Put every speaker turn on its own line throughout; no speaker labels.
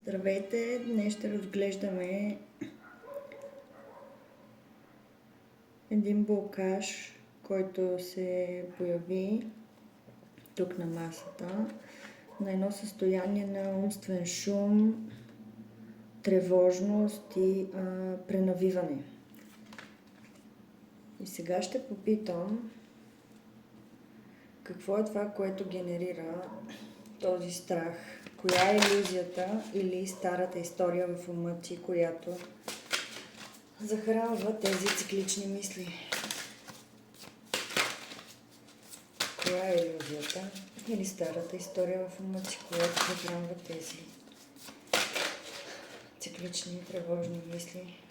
Здравейте! Днес ще разглеждаме един блокаж, който се появи тук на масата, на едно състояние на умствен шум, тревожност и пренавиване. И сега ще попитам какво е това, което генерира този страх. Коя е илюзията или старата история в ума ти, която захранва тези циклични мисли? Коя е илюзията или старата история в ума ти, която захранва тези циклични тревожни мисли?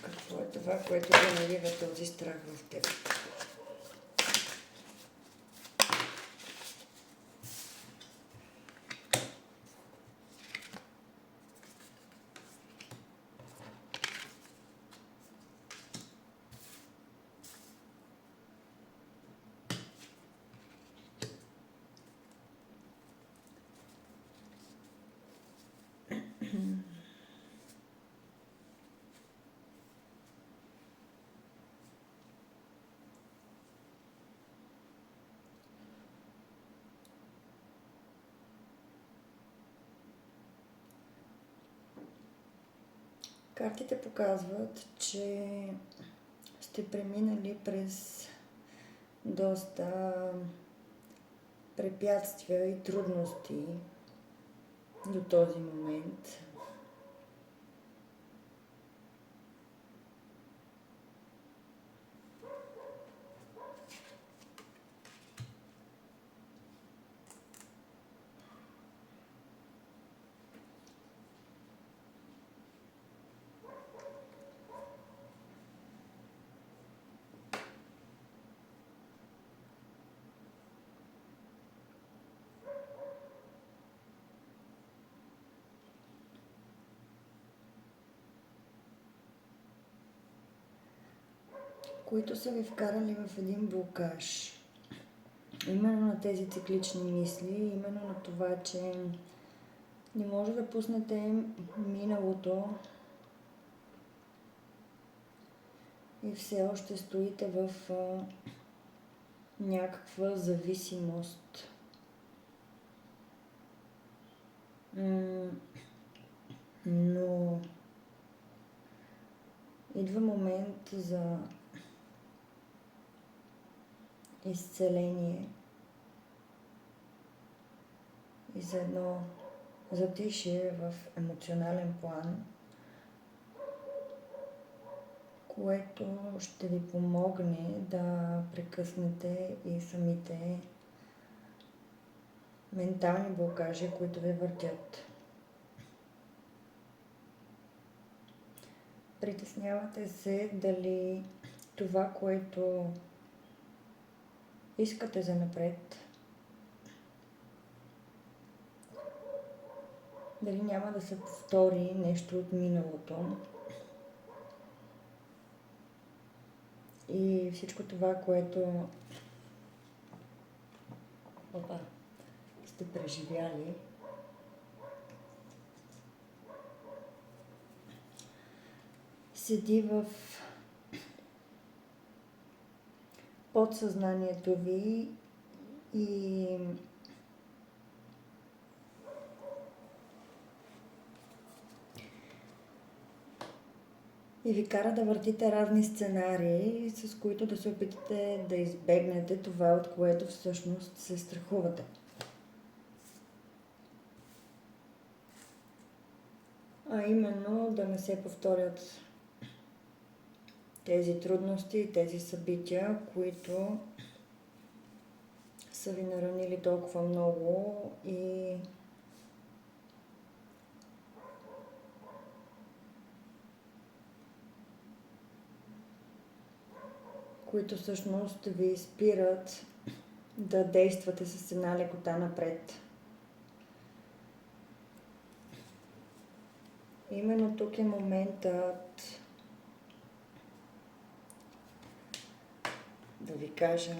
Какво е това, което генерира този страх в теб? Картите показват, че сте преминали през доста препятствия и трудности до този момент. Които са ви вкарали в един блокаж. Именно на тези циклични мисли, именно на това, че не може да пуснете миналото и все още стоите в някаква зависимост. Но идва момент за изцеление и за едно затишие в емоционален план, което ще ви помогне да прекъснете и самите ментални блокажи, които ви въртят. Притеснявате се дали това, което искате занапред, дали няма да се повтори нещо от миналото. И всичко това, което сте преживяли, седи в подсъзнанието ви и ви кара да въртите разни сценарии, с които да се опитате да избегнете това, от което всъщност се страхувате. А именно да не се повторят тези трудности и тези събития, които са ви наранили толкова много и които всъщност ви спират да действате с една лекота напред. Именно тук е моментът да ви кажа,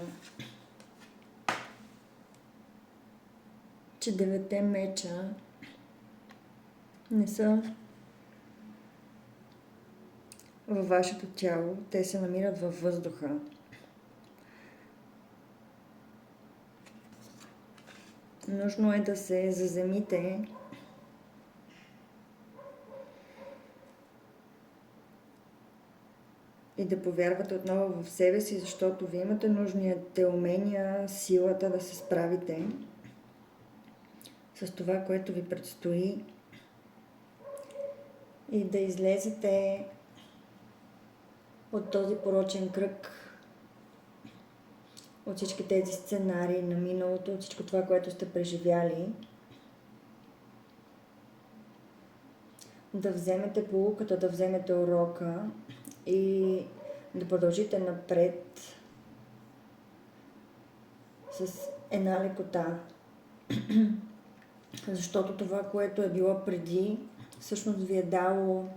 че 9 меча не са във вашето тяло, те се намират във въздуха. Нужно е да се заземите и да повярвате отново в себе си, защото вие имате нужните умения, силата да се справите с това, което ви предстои и да излезете от този порочен кръг, от всички тези сценарии на миналото, от всичко това, което сте преживяли. Да вземете поуката, да вземете урока и да продължите напред с една лекота. Защото това, което е било преди, всъщност ви е дало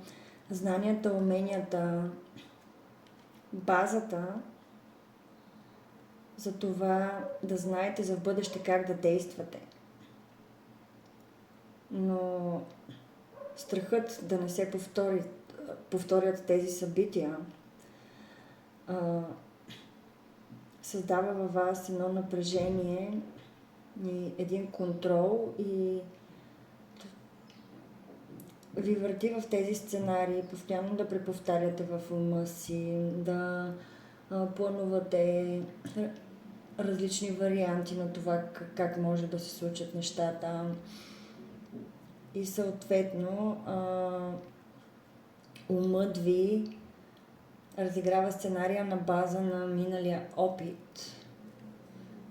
знанията, уменията, базата за това да знаете за в бъдеще как да действате. Но страхът да не се повторят тези събития създава във вас едно напрежение и един контрол и ви върти в тези сценарии, постоянно да преповтаряте в ума си, да планувате различни варианти на това как може да се случат нещата. И съответно умът ви разиграва сценария на база на миналия опит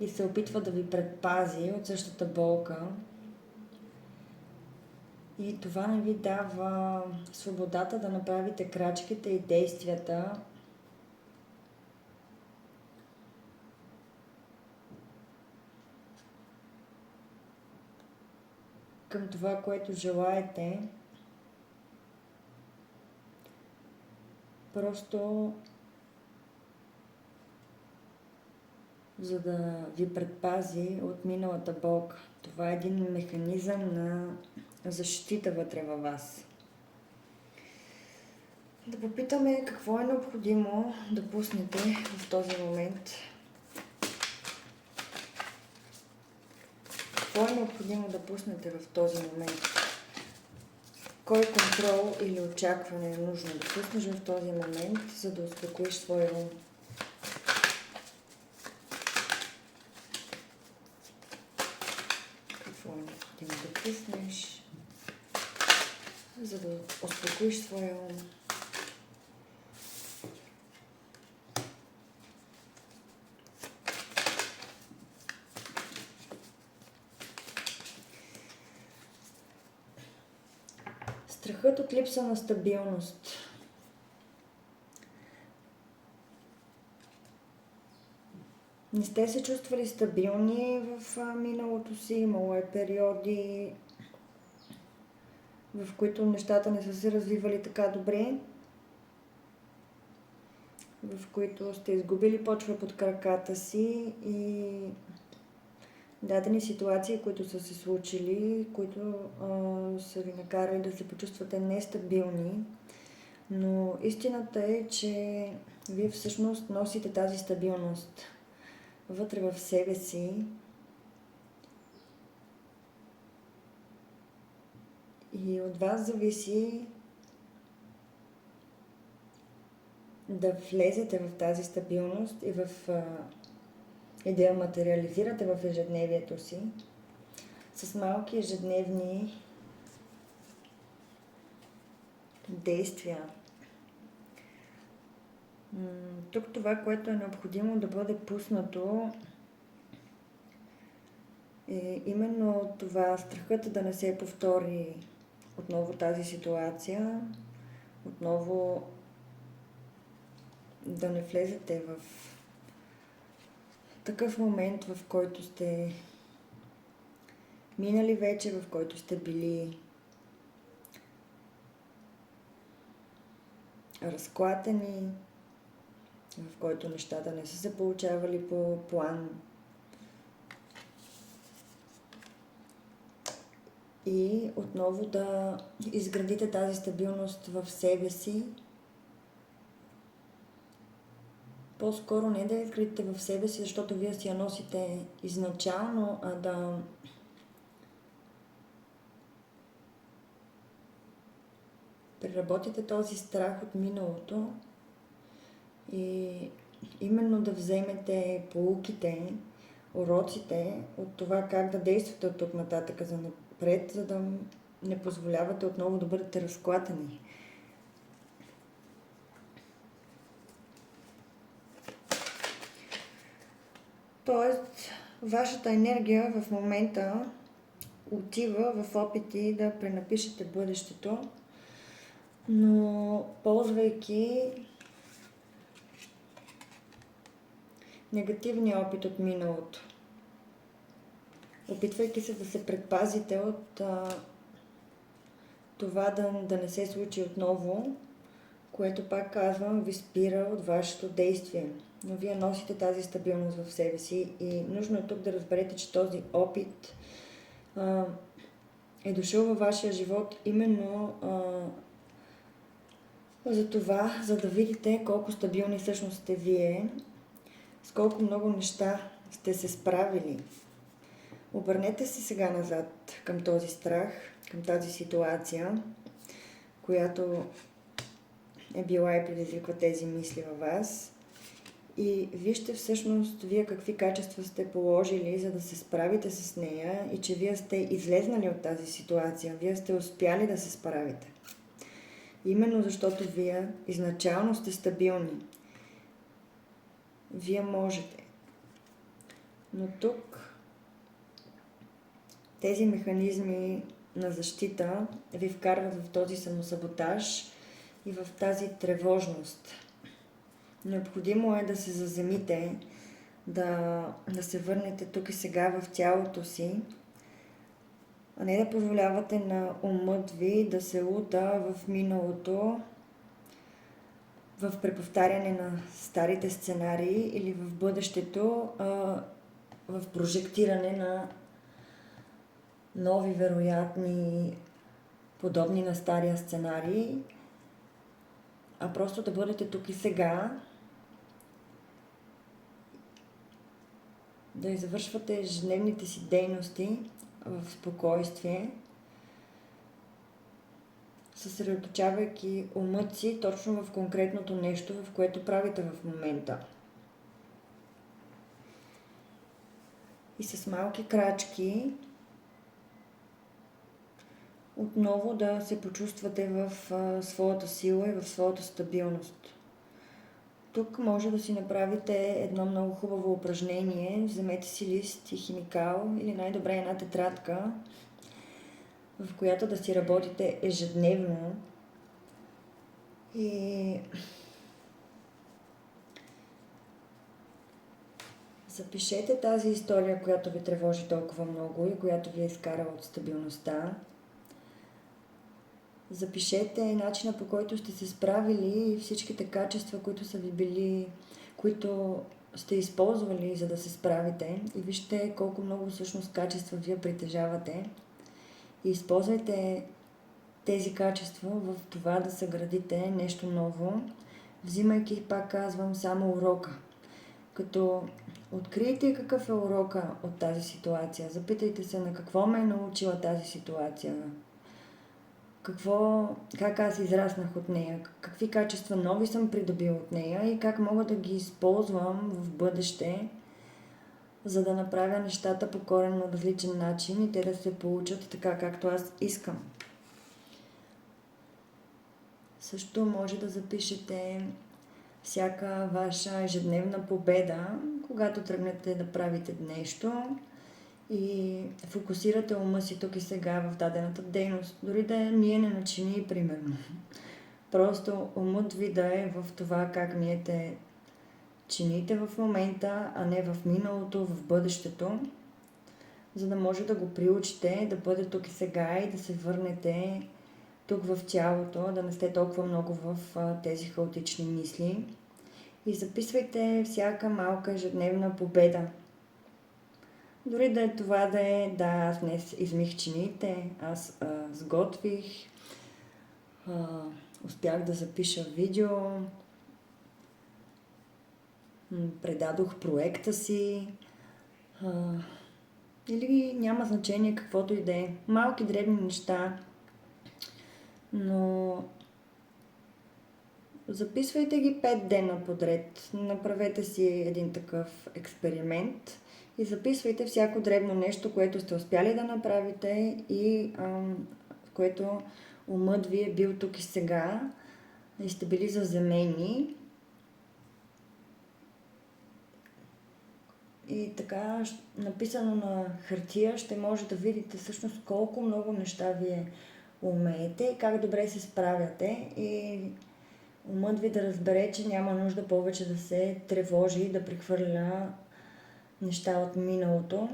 и се опитва да ви предпази от същата болка. И това не ви дава свободата да направите крачките и действията, към това, което желаете. Просто за да ви предпази от миналата болка. Това е един механизъм на защита вътре във вас. Да попитаме какво е необходимо да пуснете в този момент. Какво е необходимо да пуснете в този момент? Кой контрол или очакване е нужно да пуснеш в този момент, за да успокоиш своя ум? Какво е необходимо да пуснеш, за да успокоиш своя ум? Страхът от липса на стабилност. Не сте се чувствали стабилни в миналото си, имало е периоди, в които нещата не са се развивали така добре, в които сте изгубили почва под краката си и дадени ситуации, които са се случили, които са ви накарали да се почувствате нестабилни. Но истината е, че вие всъщност носите тази стабилност вътре в себе си и от вас зависи да влезете в тази стабилност и да я материализирате в ежедневието си с малки ежедневни действия. Тук това, което е необходимо да бъде пуснато, е именно това страхът да не се повтори отново тази ситуация, отново да не влезете в такъв момент, в който сте минали вече, в който сте били разклатени, в който нещата не са се получавали по план. И отново да изградите тази стабилност в себе си. По-скоро не да я изградите в себе си, защото вие си я носите изначално, а да преработите този страх от миналото и именно да вземете поуките, уроците от това как да действате от тук нататък за напред, за да не позволявате отново да бъдете разклатени. Тоест, вашата енергия в момента отива в опити да пренапишете бъдещето, но ползвайки негативния опит от миналото. Опитвайки се да се предпазите от това да не се случи отново, което, пак казвам, ви спира от вашето действие. Но вие носите тази стабилност в себе си и нужно е тук да разберете, че този опит е дошъл във вашия живот именно за това, за да видите колко стабилни всъщност сте вие, с колко много неща сте се справили. Обърнете се сега назад към този страх, към тази ситуация, която е била и предизвиква тези мисли във вас. И вижте всъщност вие какви качества сте положили, за да се справите с нея и че вие сте излезнали от тази ситуация, вие сте успяли да се справите. Именно защото вие изначално сте стабилни. Вие можете. Но тук тези механизми на защита ви вкарват в този самосаботаж и в тази тревожност. Необходимо е да се заземите, да се върнете тук и сега в тялото си, а не да позволявате на умът ви да се лута в миналото, в преповтаряне на старите сценарии или в бъдещето, в прожектиране на нови вероятни, подобни на стария сценарий, а просто да бъдете тук и сега, да извършвате ежедневните си дейности в спокойствие, съсредоточавайки умът си точно в конкретното нещо, в което правите в момента. И с малки крачки отново да се почувствате в своята сила и в своята стабилност. Тук може да си направите едно много хубаво упражнение. Вземете си лист и химикал или най-добре една тетрадка, в която да си работите ежедневно. И запишете тази история, която ви тревожи толкова много и която ви е изкарала от стабилността. Запишете начина, по който сте се справили и всичките качества, които са ви били, които сте използвали, за да се справите. И вижте колко много всъщност качества вие притежавате. И използвайте тези качества в това да съградите нещо ново, взимайки, пак казвам, само урока. Като открийте какъв е урока от тази ситуация. Запитайте се на какво ме е научила тази ситуация. Как аз израснах от нея, какви качества нови съм придобила от нея и как мога да ги използвам в бъдеще, за да направя нещата по коренно различен начин и те да се получат така, както аз искам. Също може да запишете всяка ваша ежедневна победа, когато тръгнете да правите нещо и фокусирате ума си тук и сега в дадената дейност. Дори да е миене на чини, примерно. Просто умът ви да е в това как миете чините в момента, а не в миналото, в бъдещето, за да може да го приучите да бъде тук и сега и да се върнете тук в тялото, да не сте толкова много в тези хаотични мисли. И записвайте всяка малка ежедневна победа. Дори да е това да аз днес измих чините, аз сготвих, успях да запиша видео, предадох проекта си, или няма значение каквото и да е. Малки, дребни неща, но записвайте ги 5 дена подред. Направете си един такъв експеримент и записвайте всяко дребно нещо, което сте успяли да направите и което умът ви е бил тук и сега и сте били заземени. И така, написано на хартия, ще може да видите всъщност колко много неща вие умеете и как добре се справяте. И умът ви да разбере, че няма нужда повече да се тревожи, да прехвърля неща от миналото.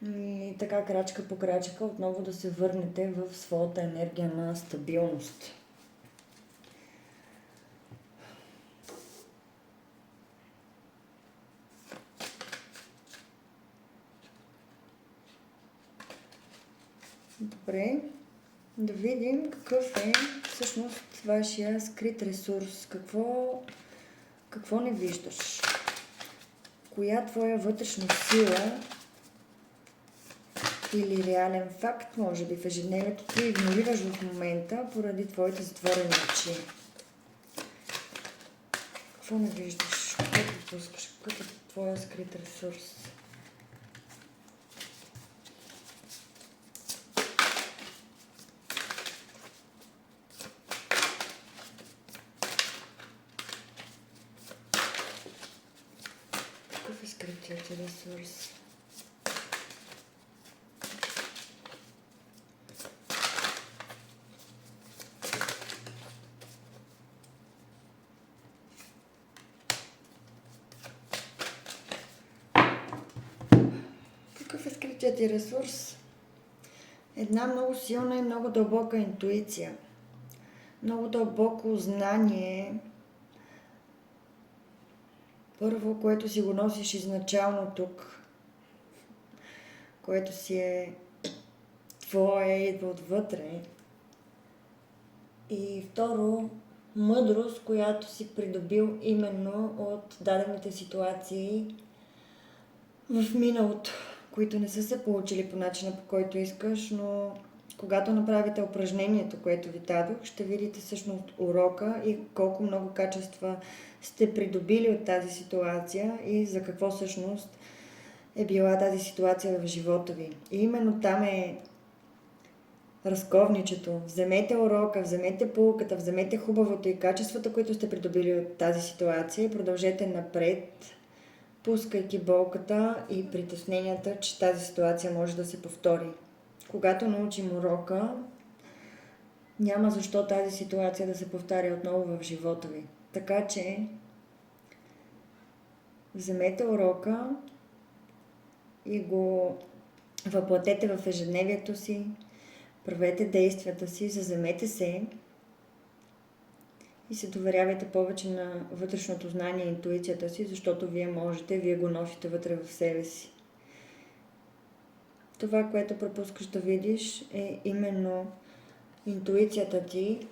И така, крачка по крачка, отново да се върнете в своята енергия на стабилност. Добре, да видим какъв е всъщност вашия скрит ресурс. Какво не виждаш? Коя твоя вътрешна сила или реален факт, може би в ежедневието ти игнорираш в момента поради твоите затворени очи? Какво не виждаш? Какво пропускаш? Какъв е твоя скрит ресурс? Какъв е скритият ти ресурс? Какъв е скритият ти ресурс? Една много силна и много дълбока интуиция. Много дълбоко знание. Първо, което си го носиш изначално тук, което си е твое, идва отвътре. И второ, мъдрост, която си придобил именно от дадените ситуации в миналото, които не са се получили по начина, по който искаш, но когато направите упражнението, което ви дадох, ще видите всъщност урока и колко много качества сте придобили от тази ситуация и за какво всъщност е била тази ситуация в живота ви. И именно там е разковничето. Вземете урока, вземете поуката, вземете хубавото и качествата, които сте придобили от тази ситуация и продължете напред, пускайки болката и притесненията, че тази ситуация може да се повтори. Когато научим урока, няма защо тази ситуация да се повтаря отново в живота ви. Така че вземете урока и го въплатете в ежедневието си, правете действията си, заземете се и се доверявайте повече на вътрешното знание и интуицията си, защото вие можете, вие го носите вътре в себе си. Това, което пропускаш да видиш, е именно интуицията ти,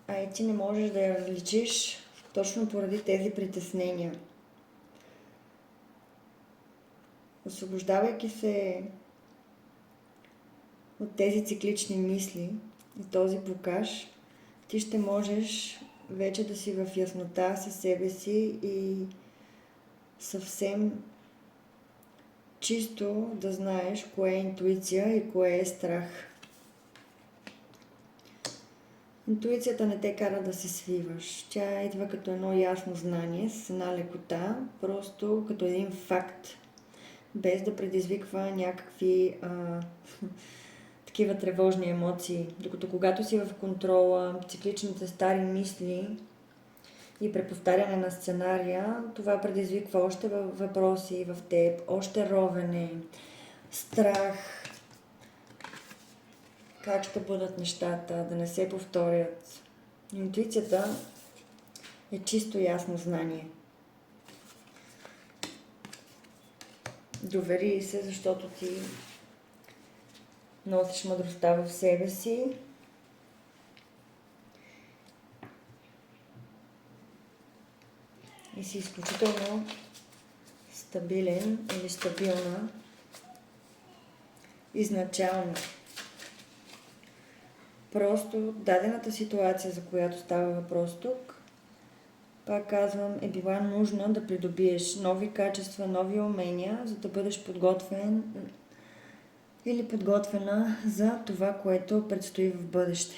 а и ти не можеш да я различиш точно поради тези притеснения. Освобождавайки се от тези циклични мисли и този блокаж, ти ще можеш вече да си в яснота със себе си и съвсем чисто да знаеш кое е интуиция и кое е страх. Интуицията не те кара да се свиваш. Тя идва като едно ясно знание, с една лекота, просто като един факт, без да предизвиква някакви такива тревожни емоции. Докато когато си в контрола, цикличните стари мисли и преповтаряне на сценария, това предизвиква още въпроси в теб, още ровене, страх. как ще бъдат нещата, да не се повторят. Интуицията е чисто ясно знание. Довери се, защото ти носиш мъдростта в себе си. И си изключително стабилен или стабилна изначално. Просто дадената ситуация, за която става въпрос тук, пак казвам, е била нужна да придобиеш нови качества, нови умения, за да бъдеш подготвен или подготвена за това, което предстои в бъдеще.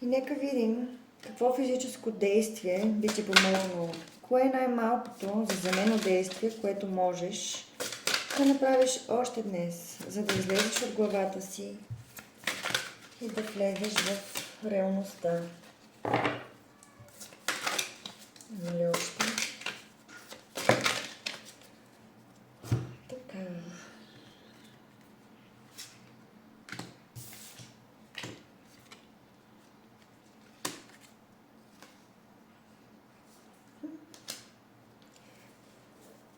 И нека видим какво физическо действие би ти помогнало. Кое е най-малкото заземено действие, което можеш да направиш още днес, за да излезеш от главата си и да влезеш в реалността. Нали още? Така.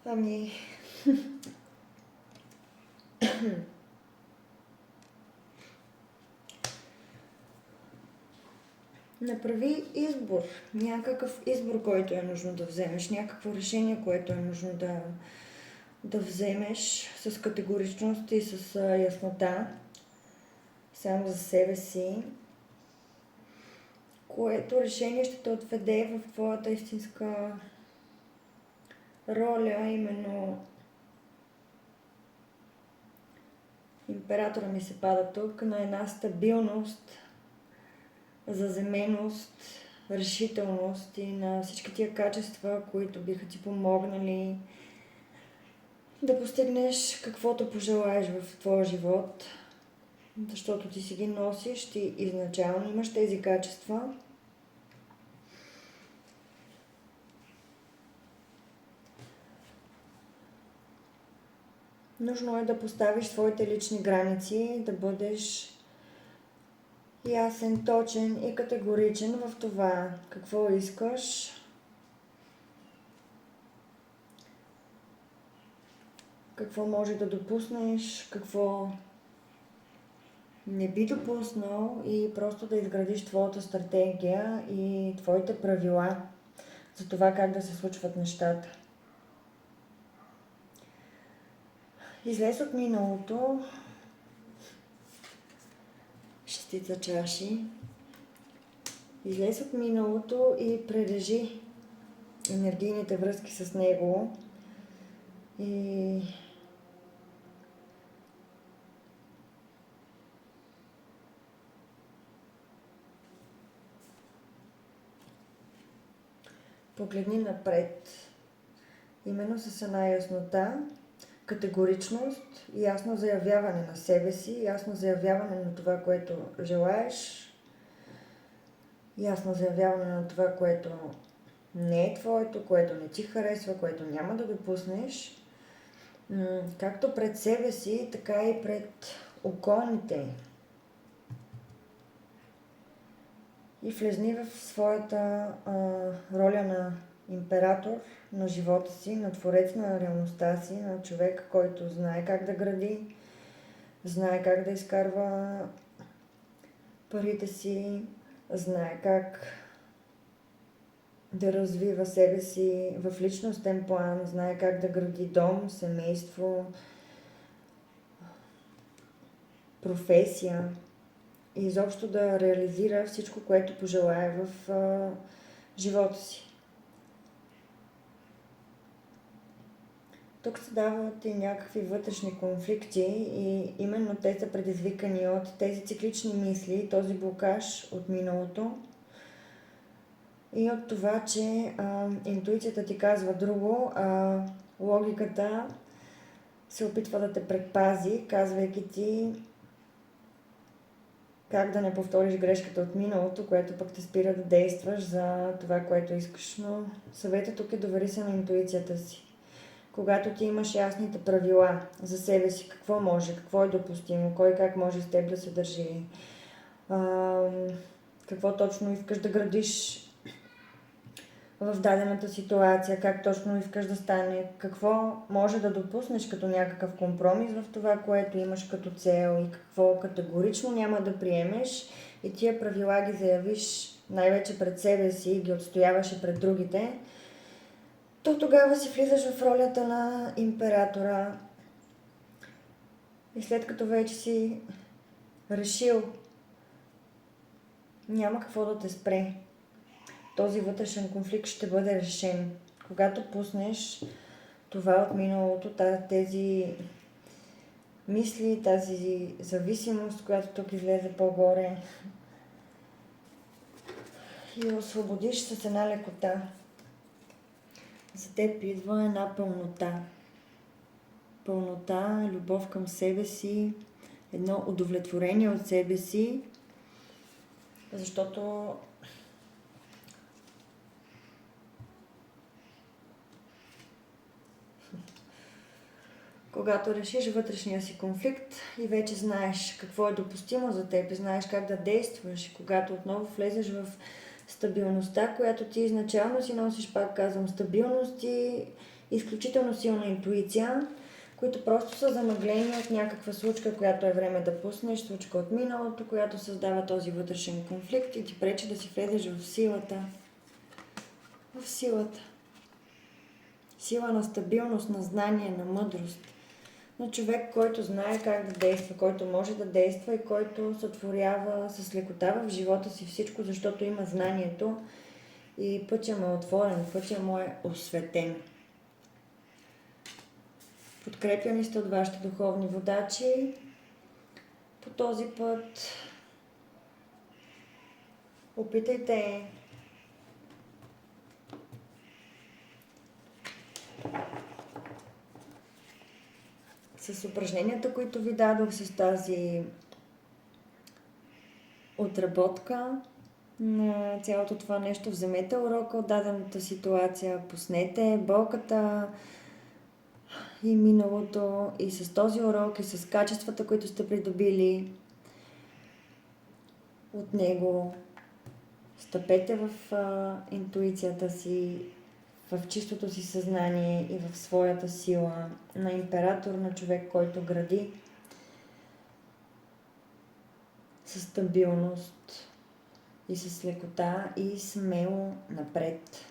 Ами... Направи избор, някакъв избор, който е нужно да вземеш, някакво решение, което е нужно да вземеш с категоричност и с яснота, само за себе си, което решение ще те отведе в твоята истинска роля, именно императора ми се пада тук, на една стабилност, заземеност, решителност и на всички тия качества, които биха ти помогнали да постигнеш каквото пожелаеш в твоя живот, защото ти си ги носиш, ти изначално имаш тези качества. Нужно е да поставиш своите лични граници, да бъдеш ясен, точен и категоричен в това какво искаш, какво може да допуснеш, какво не би допуснал и просто да изградиш твоята стратегия и твоите правила за това как да се случват нещата. Излез от миналото, шестица чаши, излез от миналото и прережи енергийните връзки с него и погледни напред, именно с една яснота, категоричност, ясно заявяване на себе си, ясно заявяване на това, което желаеш, ясно заявяване на това, което не е твоето, което не ти харесва, което няма да допуснеш, както пред себе си, така и пред околните. И влезни в своята роля на император на живота си, на творец на реалността си, на човек, който знае как да гради, знае как да изкарва парите си, знае как да развива себе си в личностен план, знае как да гради дом, семейство, професия и изобщо да реализира всичко, което пожелае в живота си. Тук се дават и някакви вътрешни конфликти и именно те са предизвикани от тези циклични мисли, този блокаж от миналото и от това, че интуицията ти казва друго, а логиката се опитва да те предпази, казвайки ти как да не повториш грешката от миналото, което пък те спира да действаш за това, което искаш. Но съветът тук е довери се на интуицията си. Когато ти имаш ясните правила за себе си, какво може, какво е допустимо, кой как може с теб да се държи, какво точно искаш да градиш в дадената ситуация, как точно искаш да стане, какво може да допуснеш като някакъв компромис в това, което имаш като цел и какво категорично няма да приемеш и тия правила ги заявиш най-вече пред себе си и ги отстояваш и пред другите, то тогава си влизаш в ролята на императора и след като вече си решил, няма какво да те спре. Този вътрешен конфликт ще бъде решен. Когато пуснеш това от миналото, тези мисли, тази зависимост, която тук излезе по-горе, и освободиш с една лекота, за теб идва една пълнота. Пълнота, любов към себе си, едно удовлетворение от себе си, защото когато решиш вътрешния си конфликт и вече знаеш какво е допустимо за теб, знаеш как да действаш, когато отново влезеш в стабилността, която ти изначално си носиш, пак казвам, стабилност и изключително силна интуиция, които просто са замъглени от някаква случка, която е време да пуснеш, случка от миналото, която създава този вътрешен конфликт и ти пречи да си влезеш в силата. В силата. Сила на стабилност, на знание, на мъдрост. На човек, който знае как да действа, който може да действа и който сътворява с лекота в живота си всичко, защото има знанието и пътя му е отворен, пътя му е осветен. Подкрепяни сте от вашите духовни водачи. По този път опитайте с упражненията, които ви дадох, с тази отработка на цялото това нещо. Вземете урока от дадената ситуация, пуснете болката и миналото и с този урок и с качествата, които сте придобили от него. Стъпете в интуицията си, в чистото си съзнание и в своята сила на император, на човек, който гради със стабилност и с лекота и смело напред.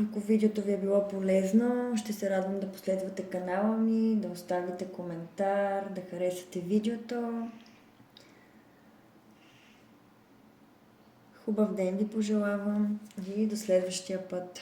Ако видеото ви е било полезно, ще се радвам да последвате канала ми, да оставите коментар, да харесате видеото. Хубав ден ви пожелавам и до следващия път.